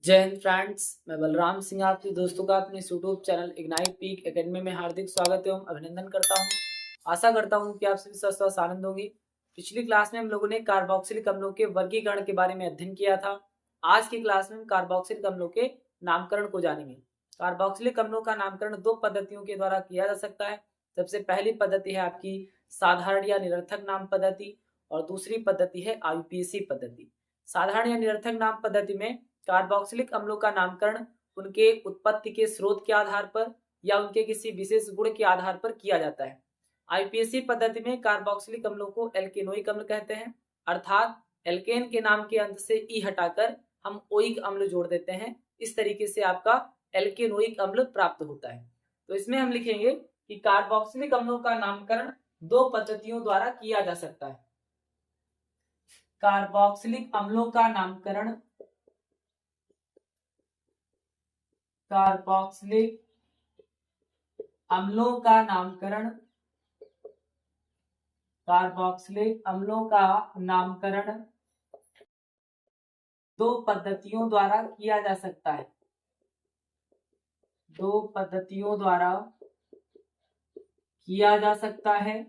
जय हिंद फ्रेंड्स, मैं बलराम सिंह आपके दोस्तों का अपने YouTube channel ignite peak academy में हार्दिक स्वागत एवं अभिनंदन करता हूं। आशा करता हूं कि आप सभी स्वस्थ और आनंद होंगे। पिछली क्लास में हम लोगों ने कार्बोक्सिलिक अम्लों के वर्गीकरण के बारे में अध्ययन किया था। आज की क्लास में हम कार्बोक्सिलिक अम्लों के नामकरण को जानेंगे। कार्बोक्सिलिक अम्लों का नामकरण दो पद्धतियों के द्वारा किया जा सकता है। सबसे पहली पद्धति है आपकी साधारण या निरर्थक नाम पद्धति और दूसरी पद्धति है आईयूपीएसी पद्धति। साधारण या निरर्थक नाम पद्धति में कार्बोक्सिलिक अम्लों का नामकरण उनके उत्पत्ति के स्रोत के आधार पर या उनके किसी विशेष गुण के आधार पर किया जाता है। आईपीएसी पद्धति में कार्बोक्सिलिक अम्लों को एल्केनोइक अम्ल कहते हैं, अर्थात एल्केन के नाम के अंत से ई हटाकर हम ओइक अम्ल जोड़ देते हैं। इस तरीके से आपका एल्केनोइक अम्ल प्राप्त होता है। तो इसमें हम लिखेंगे कि कार्बोक्सिलिक अम्लों का नामकरण दो पद्धतियों द्वारा किया जा सकता है। कार्बोक्सिलिक अम्लों का नामकरण कार्बोक्सिलिक अम्लों का नामकरण कार्बोक्सिलिक अम्लों का नामकरण दो पद्धतियों द्वारा किया जा सकता है। दो पद्धतियों द्वारा किया जा सकता है।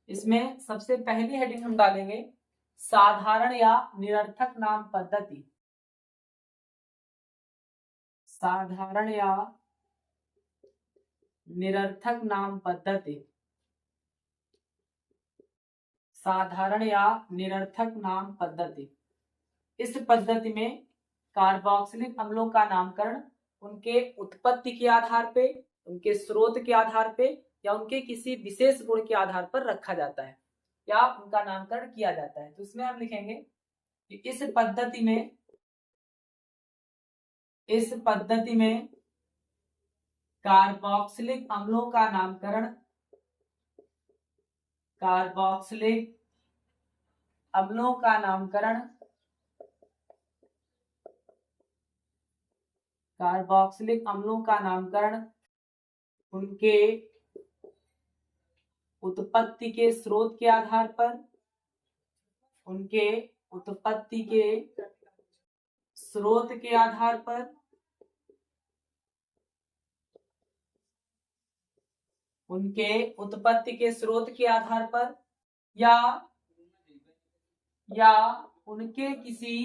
इसमें सबसे पहली हेडिंग हम डालेंगे साधारण या निरर्थक नाम पद्धति। साधारण या निरर्थक नाम पद्धति। साधारण या निरर्थक नाम पद्धति। इस पद्धति में कार्बोक्सिलिक अम्लों का नामकरण उनके उत्पत्ति के आधार पे, उनके स्रोत के आधार पे या उनके किसी विशेष गुण के आधार पर रखा जाता है या उनका नामकरण किया जाता है। तो इसमें हम लिखेंगे कि इस पद्धति में कार्बोक्सिलिक अम्लों का नामकरण कार्बोक्सिलिक अम्लों का नामकरण कार्बोक्सिलिक अम्लों का नामकरण उनके उत्पत्ति के स्रोत के आधार पर, उनके उत्पत्ति के स्रोत के आधार पर, उनके उत्पत्ति के स्रोत के आधार पर या उनके किसी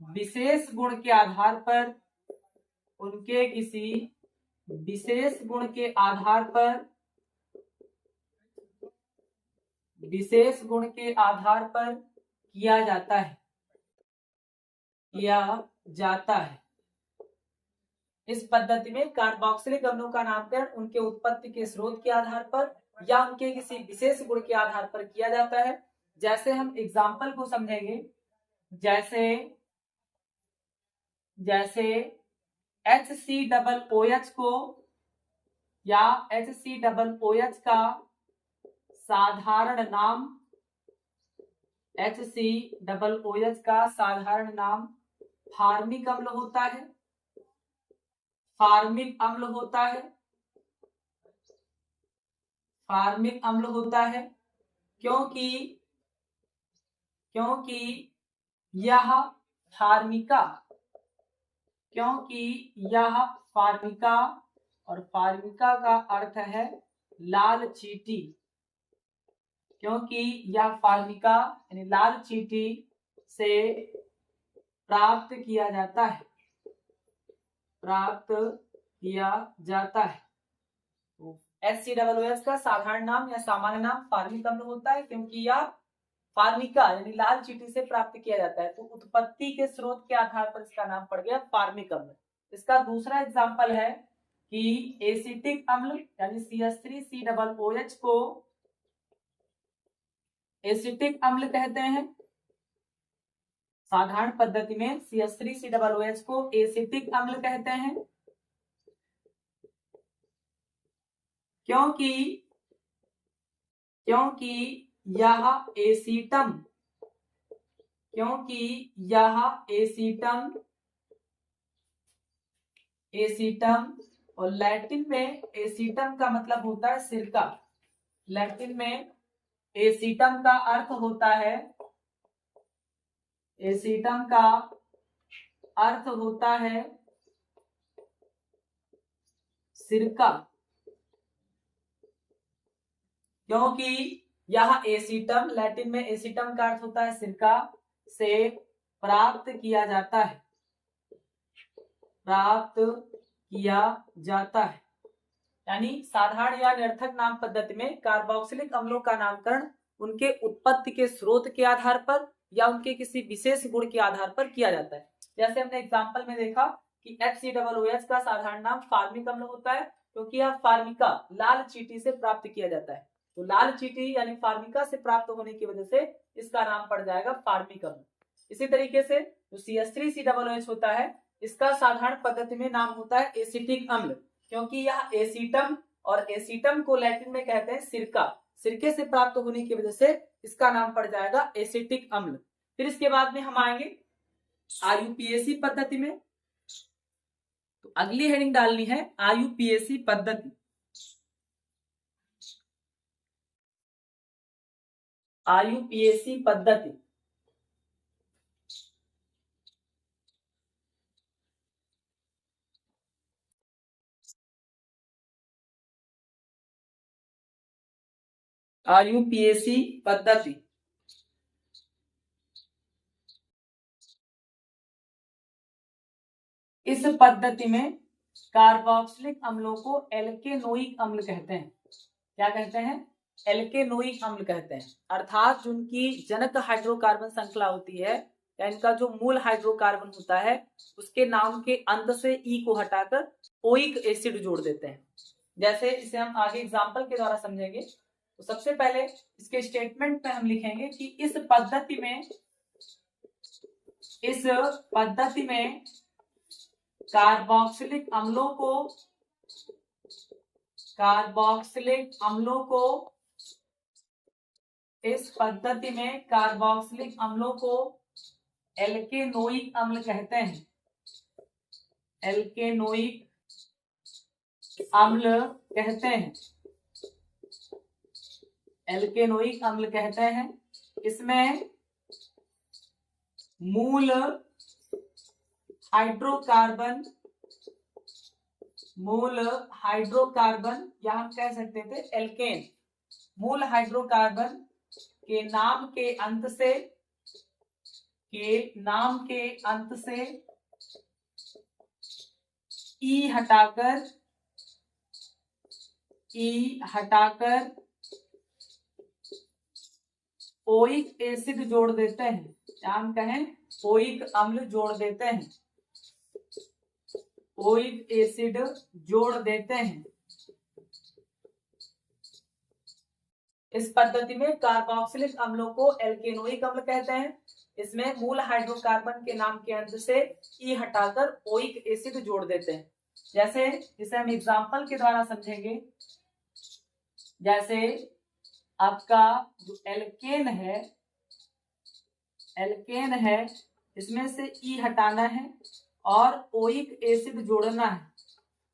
विशेष गुण के आधार पर, उनके किसी विशेष गुण के आधार पर, विशेष गुण के आधार पर किया जाता है। इस पद्धति में कार्बोक्सिलिक अम्लों का नामकरण उनके उत्पत्ति के स्रोत के आधार पर या उनके किसी विशेष गुण के आधार पर किया जाता है। जैसे हम एग्जाम्पल को समझेंगे, जैसे HCOOH को या HCOOH का साधारण नाम HCOOH का साधारण नाम फार्मिक अम्ल होता है। फार्मिक अम्ल होता है क्योंकि यह फार्मिका और फार्मिका का अर्थ है लाल चींटी। क्योंकि यह फार्मिका यानी लाल चींटी से प्राप्त किया जाता है। HCOOH का साधारण नाम या सामान्य नाम फार्मिक अम्ल होता है क्योंकि यह फार्मिका यानी लाल चींटी से प्राप्त किया जाता है। तो उत्पत्ति के स्रोत के आधार पर इसका नाम पड़ गया फार्मिक अम्ल। इसका दूसरा एग्जाम्पल है कि एसिटिक अम्ल यानी CH3COOH को एसिटिक अम्ल कहते हैं। साधारण पद्धति में CH3COOH को एसिटिक अम्ल कहते हैं क्योंकि यह एसीटम और लैटिन में एसीटम का मतलब होता है सिरका। लैटिन में एसीटम का अर्थ होता है एसीटम का अर्थ होता है सिरका, क्योंकि यह एसीटम, लैटिन में एसीटम का अर्थ होता है सिरका, से प्राप्त किया जाता है, प्राप्त किया जाता है। यानी साधारण या निरर्थक नाम पद्धति में कार्बोक्सिलिक अम्लों का नामकरण उनके उत्पत्ति के स्रोत के आधार पर या उनके किसी विशेष गुण के आधार पर किया जाता है। जैसे हमने एग्जांपल में देखा कि HCOOH का साधारण नाम फार्मिक अम्ल होता है, क्योंकि यह फार्मिका लाल चींटी से प्राप्त किया जाता है। तो लाल चींटी यानी फार्मिका से प्राप्त होने की वजह से इसका नाम पड़ जाएगा फार्मिक अम्ल। इसी तरीके से जो CH3COOH होता है, इसका साधारण पद्धति में नाम होता है एसिटिक अम्ल, क्योंकि यह एसीटम, और एसीटम को लैटिन में कहते हैं सिरका, सिरके से प्राप्त होने की वजह से इसका नाम पड़ जाएगा एसिटिक अम्ल। फिर इसके बाद में हम आएंगे IUPAC पद्धति में। तो अगली हेडिंग डालनी है IUPAC पद्धति। IUPAC पद्धति IUPAC पद्धति इस पद्धति में कार्बोक्सिलिक अम्लों को एल्केनोइक अम्ल कहते हैं। क्या कहते हैं? एल्केनोइक अम्ल कहते हैं। अर्थात जिनकी जनक हाइड्रोकार्बन श्रृंखला होती है या इनका जो मूल हाइड्रोकार्बन होता है उसके नाम के अंत से ई को हटाकर ओइक एसिड जोड़ देते हैं। जैसे इसे हम आगे एग्जांपल के द्वारा समझेंगे। तो सबसे पहले इसके स्टेटमेंट में हम लिखेंगे कि इस पद्धति में कार्बोक्सिलिक अम्लों को एल्केनोइक अम्ल कहते हैं। एल्केनोइक अम्ल कहते हैं। इसमें मूल हाइड्रोकार्बन या हम कह सकते थे एल्केन, मूल हाइड्रोकार्बन के नाम के अंत से ई हटाकर ओइक एसिड जोड़ देते हैं, या हम कहें ओइक अम्ल जोड़ देते हैं, ओइक एसिड जोड़ देते हैं। इस पद्धति में कार्बोक्सिलिक अम्लों को एल्केनोइक अम्ल कहते हैं। इसमें मूल हाइड्रोकार्बन के नाम के अंत से ई हटाकर ओइक एसिड जोड़ देते हैं। जैसे इसे हम एग्जांपल के द्वारा समझेंगे। जैसे आपका जो एल्केन है इसमें से ई हटाना है और ओइक एसिड जोड़ना है।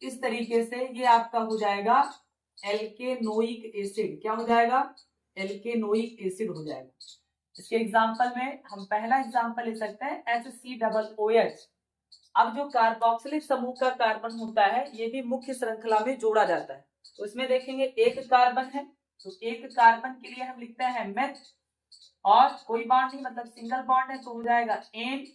इस तरीके से ये आपका हो जाएगा एल्केनोइक एसिड। क्या हो जाएगा? एल्केनोइक एसिड हो जाएगा। इसके एग्जांपल में हम पहला एग्जांपल ले सकते हैं HCOOH। अब जो कार्बोक्सिलिक समूह का कार्बन होता है ये भी मुख्य श्रृंखला में जोड़ा जाता है। तो इसमें देखेंगे एक कार्बन है, तो एक कार्बन के लिए हम लिखते हैं मेथ, और कोई बॉन्ड नहीं मतलब सिंगल बॉन्ड है तो हो जाएगा एन,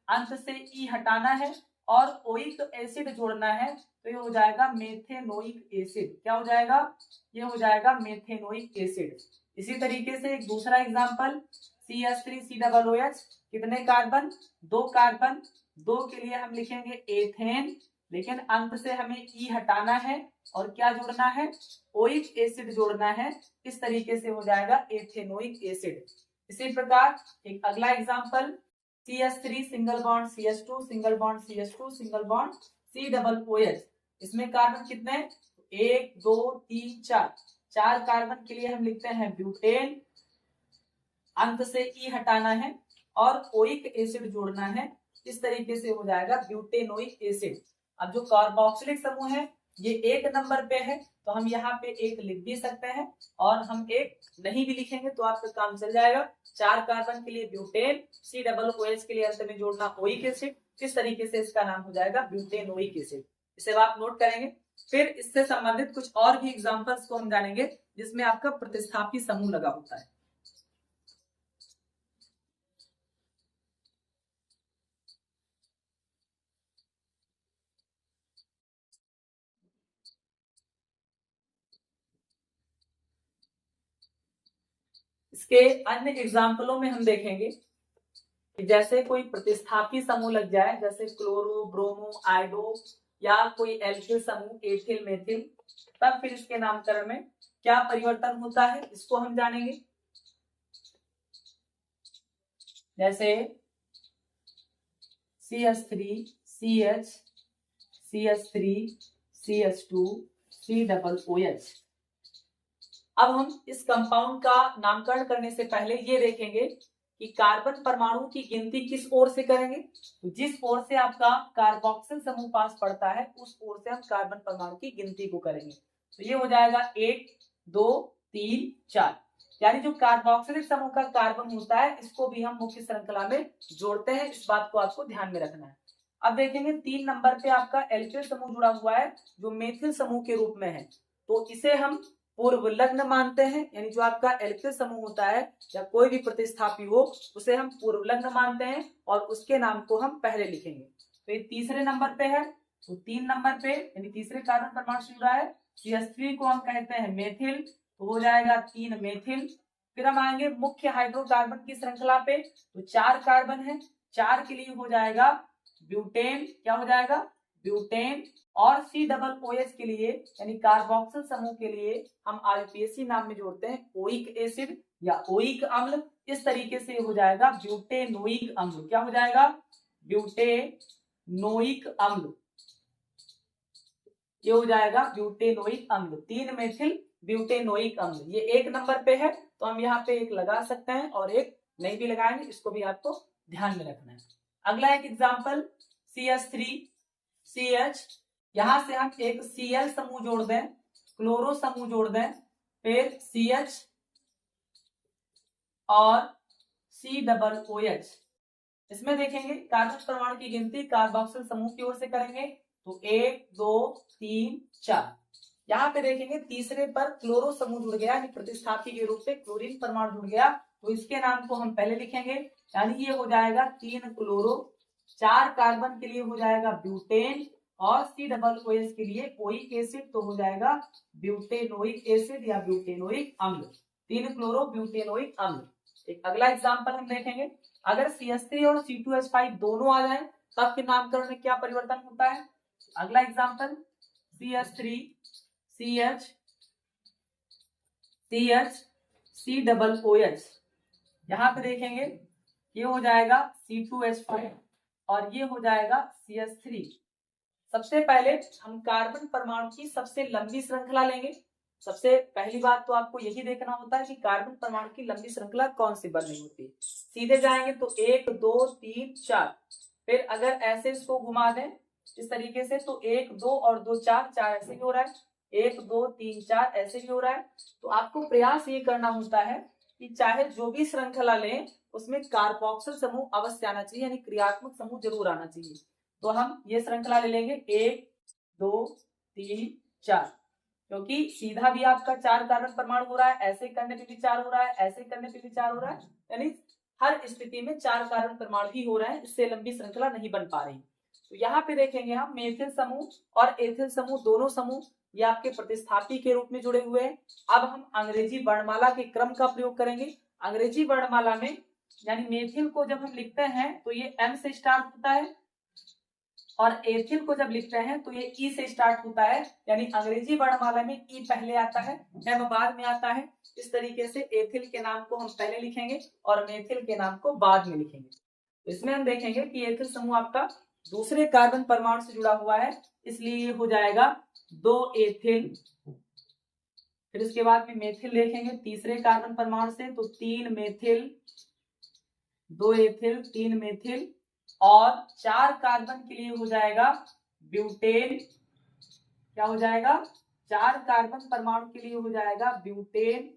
अंत से ई हटाना है और ओइक एसिड जोड़ना है तो ये हो जाएगा मेथेनोइक एसिड। क्या हो जाएगा? ये हो जाएगा मेथेनोइक एसिड। इसी तरीके से एक दूसरा एग्जांपल CH3COOH, कितने कार्बन? 2 कार्बन, 2 के लिए हम लिखेंगे एथेन, लेकिन अंत से हमें ई हटाना है और क्या जोड़ना है? ओइक एसिड जोड़ना है। इस तरीके से हो जाएगा एथेनोइक एसिड। इसी प्रकार एक अगला example CH3 single bond CH2 single bond CH2 single bond COOH। इसमें कार्बन कितने? 1 2 3 4, 4 कार्बन के लिए हम लिखते हैं ब्यूटेन, अंत से ई हटाना है और ओइक एसिड जोड़ना है। इस तरीके से हो जाएगा ब्यूटेनोइक एसिड। अब जो कार्बोक्सिलिक समूह है ये 1 नंबर पे है तो हम यहाँ पे 1 लिख भी सकते हैं और हम 1 नहीं भी लिखेंगे तो आपका काम चल जाएगा। 4 कार्बन के लिए ब्यूटेन, COOH के लिए अंत में जोड़ना ओइक एसिड, किस तरीके से इसका नाम हो जाएगा ब्यूटेनोइक एसिड। इसे आप नोट करेंगे। फिर इससे संबंधित कुछ और भी एग्जांपल्स को हम जानेंगे जिसमें आपका प्रतिस्थापी समूह लगा होता है। इसके अन्य एग्जाम्पलों में हम देखेंगे कि जैसे कोई प्रतिस्थापी समूह लग जाए, जैसे क्लोरो, ब्रोमो, आयोडो या कोई एल्किल समूह, एथिल, मेथिल, तब फिर इसके नामकरण में क्या परिवर्तन होता है इसको हम जानेंगे। जैसे CH3 CH, CH3 CH2 COOH। अब हम इस कंपाउंड का नामकरण करने से पहले ये देखेंगे कि कार्बन परमाणु की गिनती किस ओर से करेंगे। तो जिस ओर से आपका कार्बोक्सिल समूह पास पड़ता है उस ओर से हम कार्बन परमाणु की गिनती को करेंगे। तो ये हो जाएगा 1 2 3 4, यानी जो कार्बोक्सिलिक समूह का कार्बन होता है इसको भी हम मुख्य श्रृंखला में जोड़ते हैं। इस बात को आपको ध्यान में रखना है। अब देखेंगे 3 नंबर पे आपका एल्किल समूह जुड़ा हुआ है जो मेथिल समूह के रूप में है, तो इसे हम पूर्व लग्न मानते हैं। यानी जो आपका एल्किल समूह होता है या कोई भी प्रतिस्थापी हो उसे हम पूर्व लग्न मानते हैं और उसके नाम को हम पहले लिखेंगे। तो ये तीसरे नंबर पे है, तो 3 नंबर पे यानी तीसरे कार्बन परमाणु से जुड़ा है। CH3 को हम कहते हैं मेथिल, तो हो जाएगा 3 मेथिल। फिर हम आएंगे मुख्य हाइड्रोकार्बन की श्रृंखला पे, तो 4 कार्बन है, 4 के लिए हो जाएगा ब्यूटेन, क्या हो जाएगा ब्यूटेन। और COOH के लिए यानी कार्बोक्सिल समूह के लिए हम RPSC नाम में जोड़ते हैं ओइक एसिड या ओइक अम्ल। इस तरीके से हो जाएगा ब्यूटेनोइक अम्ल। क्या हो जाएगा ब्यूटेनोइक अम्ल, ये हो जाएगा ब्यूटेनोइक अम्ल। 3 मेथिल ब्यूटेनोइक अम्ल, ये 1 नंबर पे है तो हम यहाँ पे 1 लगा सकते हैं और 1 नहीं भी लगाएंगे, इसको भी आपको ध्यान में रखना है। अगला एक एग्जाम्पल CH3 CH, यहां से हम एक Cl समूह जोड़ दें, क्लोरो समूह जोड़ दें, फिर CH और COOH। इसमें देखेंगे कार्बन परमाणु की गिनती कार्बोक्सिल समूह की ओर से करेंगे, तो 1 2 3 4। यहाँ पे देखेंगे तीसरे पर क्लोरो समूह जुड़ गया, यानी प्रतिस्थापी के रूप में क्लोरीन परमाणु जुड़ गया, तो इसके नाम को हम पहले लिखेंगे। यानी ये हो जाएगा 3 क्लोरो, 4 कार्बन के लिए हो जाएगा ब्यूटेन और COOH के लिए ओइक एसिड, तो हो जाएगा ब्यूटेनोइक एसिड या ब्यूटेनोइक अम्ल। 3 क्लोरो ब्यूटेनोइक अम्ल। एक अगला एग्जांपल हम देखेंगे, अगर CH3 और C2H5 दोनों आ जाए तब के नामकरण में क्या परिवर्तन होता है। अगला example CH3 CH CH COOH, यहाँ पे देखेंगे ये हो जाएगा C2H5 और ये हो जाएगा CH3। सबसे पहले हम कार्बन परमाणु की सबसे लंबी श्रृंखला लेंगे। सबसे पहली बात तो आपको यही देखना होता है कि कार्बन परमाणु की लंबी श्रृंखला कौन सी बन रही होती है। सीधे जाएंगे तो 1 2 3 4, फिर अगर ऐसे इसको घुमा दें इस तरीके से तो 1 2 और 2 4, 4 ऐसे भी हो रहा है, 1 2 3 4 ऐसे भी हो रहा है। तो आपको प्रयास ये करना होता है कि चाहे जो भी श्रृंखला लें उसमें कार्बोक्सिल समूह अवश्य आना चाहिए, यानी क्रियात्मक समूह जरूर आना चाहिए। तो हम ये श्रृंखला ले लेंगे 1 2 3 4, क्योंकि सीधा भी आपका 4 कार्बन परमाणु हो रहा है, ऐसे करने पे भी 4 हो रहा है, ऐसे करने पे भी 4 हो रहा है, यानी हर स्थिति में 4 कार्बन परमाणु ही हो रहे हैं, इससे लंबी श्रृंखला नहीं बन पा रही। तो यहाँ पे देखेंगे हम मेथिल समूह और एथिल समूह, दोनों समूह ये आपके प्रतिस्थापी के रूप में जुड़े हुए हैं। अब हम अंग्रेजी वर्णमाला के क्रम का प्रयोग करेंगे। अंग्रेजी वर्णमाला में यानी मेथिल को जब हम लिखते हैं तो ये M से स्टार्ट होता है और एथिल को जब लिखते हैं तो ये ई से स्टार्ट होता है, यानी अंग्रेजी वर्णमाला में ई पहले आता है, एम बाद में आता है। इस तरीके से एथिल के नाम को हम पहले लिखेंगे और मेथिल के नाम को बाद में लिखेंगे। तो इसमें हम देखेंगे कि एथिल समूह आपका दूसरे कार्बन परमाणु से जुड़ा हुआ है, इसलिए ये हो जाएगा 2 एथिल। फिर इसके बाद में मेथिल देखेंगे तीसरे कार्बन परमाणु से, तो 3 मेथिल, 2 एथिल, 3 मेथिल और 4 कार्बन के लिए हो जाएगा ब्यूटेन, क्या हो जाएगा, 4 कार्बन परमाणु के लिए हो जाएगा ब्यूटेन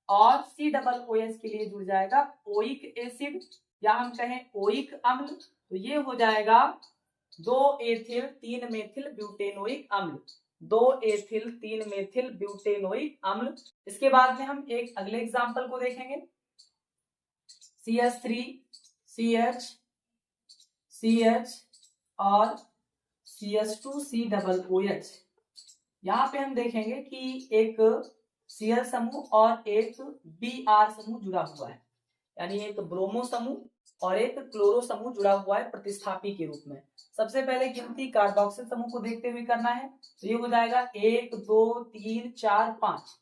और COOH के लिए जुड़ जाएगा ओइक एसिड या हम कहें ओइक अम्ल। तो ये हो जाएगा 2 एथिल 3 मेथिल ब्यूटेनोइक अम्ल, 2 एथिल 3 मेथिल ब्यूटेनोइक अम्ल। इसके बाद में हम एक अगले एग्जांपल को देखेंगे, CH3 CH CH और CH2 COOH। यहाँ पे हम देखेंगे कि एक Cl समूह और एक Br समूह जुड़ा हुआ है, यानी एक ब्रोमो समूह और एक क्लोरो समूह जुड़ा हुआ है प्रतिस्थापी के रूप में। सबसे पहले गिनती कार्बोक्सिल समूह को देखते हुए करना है। तो ये हो जाएगा 1 2 3 4 5।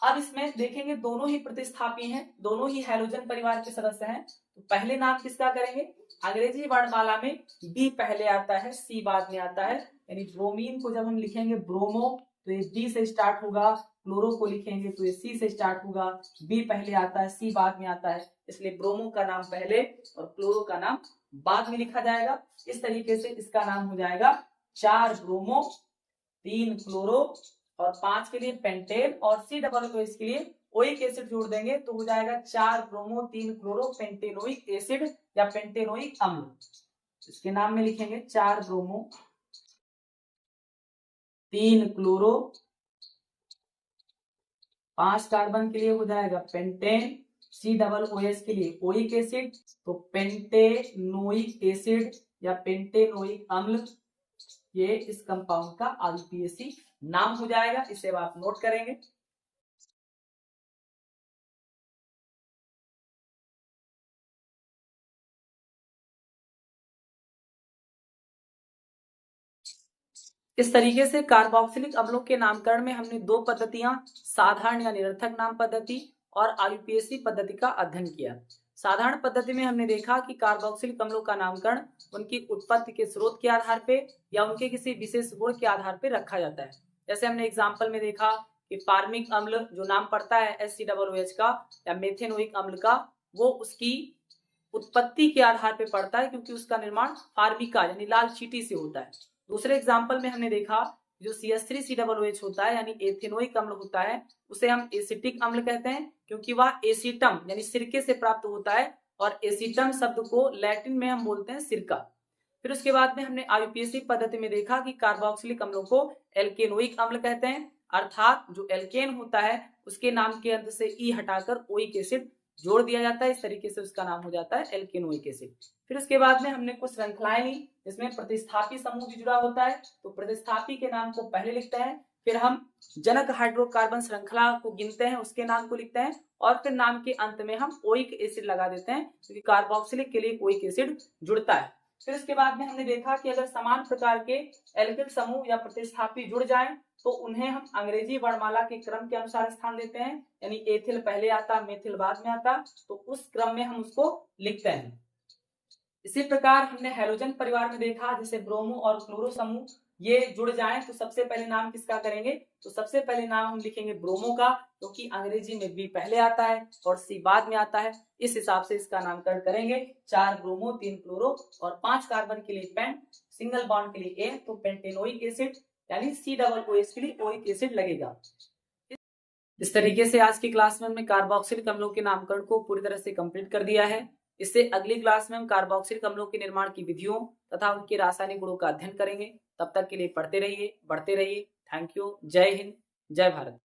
अब इसमें देखेंगे दोनों ही प्रतिस्थापी हैं, दोनों ही हैलोजन परिवार के सदस्य हैं। तो पहले नाम किसका करेंगे, अंग्रेजी वर्णमाला में बी पहले आता है, सी बाद में आता है। यानी ब्रोमीन को जब हम लिखेंगे ब्रोमो तो ये बी से स्टार्ट होगा, क्लोरो को लिखेंगे तो ये सी से स्टार्ट होगा, बी पहले आता है सी बाद में आता है, इसलिए ब्रोमो का नाम पहले और क्लोरो का नाम बाद में लिखा जाएगा। इस तरीके से इसका नाम हो जाएगा 4 ब्रोमो 3 क्लोरो और 5 के लिए पेंटेन और COOH के लिए ओइक एसिड जोड़ देंगे तो हो जाएगा 4 ब्रोमो 3 क्लोरो पेंटेनोइक एसिड या पेंटेनोइक अम्ल। इसके नाम में लिखेंगे 4 ब्रोमो 3 क्लोरो 5 कार्बन के लिए हो जाएगा पेंटेन, COOH के लिए ओइक एसिड तो पेंटेनोइक एसिड या पेंटेनोइक अम्ल। ये इस कंपाउंड का IUPAC नाम हो जाएगा, इसे आप नोट करेंगे। इस तरीके से कार्बोक्सिलिक अम्लों के नामकरण में हमने 2 पद्धतियां, साधारण या निरर्थक नाम पद्धति और IUPAC पद्धति का अध्ययन किया। साधारण पद्धति में हमने देखा कि कार्बोक्सिलिक अम्लों का नामकरण उनकी उत्पत्ति के स्रोत के आधार पे या उनके किसी विशेष गुण के आधार पे रखा जाता है। जैसे हमने एग्जाम्पल में देखा कि फार्मिक अम्ल जो नाम पड़ता है HCOOH का या मेथेनोइक अम्ल का, वो उसकी उत्पत्ति के आधार पे पड़ता है क्योंकि उसका निर्माण फार्मिका यानी लाल चींटी से होता है। दूसरे एग्जाम्पल में हमने देखा जो CH3COOH होता है यानी एथेनोइक अम्ल होता है, उसे हम एसिटिक अम्ल कहते हैं क्योंकि वह एसिटम यानी सिरके से प्राप्त होता है और एसिटम शब्द को लैटिन में हम बोलते हैं सिरका। फिर उसके बाद में हमने IUPAC पद्धति में देखा कि कार्बोक्सिलिक अम्लों को एल्केनोइक अम्ल कहते हैं, अर्थात जो एल्केन होता है उसके नाम के अंत से ई हटाकर ओइक एसिड जोड़ दिया जाता है, इस तरीके से उसका नाम हो जाता है एल्केनोइक एसिड। फिर उसके बाद में हमने कुछ श्रृंखलाएं ली जिसमें प्रतिस्थापी समूह भी जुड़ा होता है, तो प्रतिस्थापी के नाम को पहले लिखते हैं, फिर हम जनक हाइड्रोकार्बन श्रृंखला को गिनते हैं, उसके नाम को लिखते हैं और फिर नाम के अंत में हम ओइक एसिड लगा देते हैं क्योंकि कार्बोक्सिलिक के लिए ओइक एसिड जुड़ता है। फिर उसके बाद में हमने देखा कि अगर समान प्रकार के एल्किल समूह या प्रतिस्थापी जुड़ जाएं तो उन्हें हम अंग्रेजी वर्णमाला के क्रम के अनुसार स्थान देते हैं, यानी एथिल पहले आता मेथिल बाद में आता, तो उस क्रम में हम उसको लिखते हैं। इसी प्रकार हमने हैलोजन परिवार में देखा जैसे ब्रोमो और क्लोरो समूह ये जुड़ जाएं तो सबसे पहले नाम किसका करेंगे, तो सबसे पहले नाम हम लिखेंगे ब्रोमो का क्योंकि अंग्रेजी में बी पहले आता है और सी बाद में आता है, इस हिसाब से इसका नामकरण करेंगे। 4 ब्रोमो 3 क्लोरो और 5 कार्बन के लिए पेंट, सिंगल बॉन्ड के लिए ए तो पेंटेनोइक एसिड यानी COOH के लिए ओइक एसिड लगेगा। इस तरीके से आज की क्लास में हमने कार्बोक्सिलिक अम्लों के नामकरण को पूरी तरह से कंप्लीट कर दिया है। इससे अगली क्लास में हम कार्बोक्सिलिक अम्लों के निर्माण की विधियों तथा उनके रासायनिक गुणों का अध्ययन करेंगे। तब तक के लिए पढ़ते रहिए, बढ़ते रहिए। Thank you. जय हिंद, जय भारत।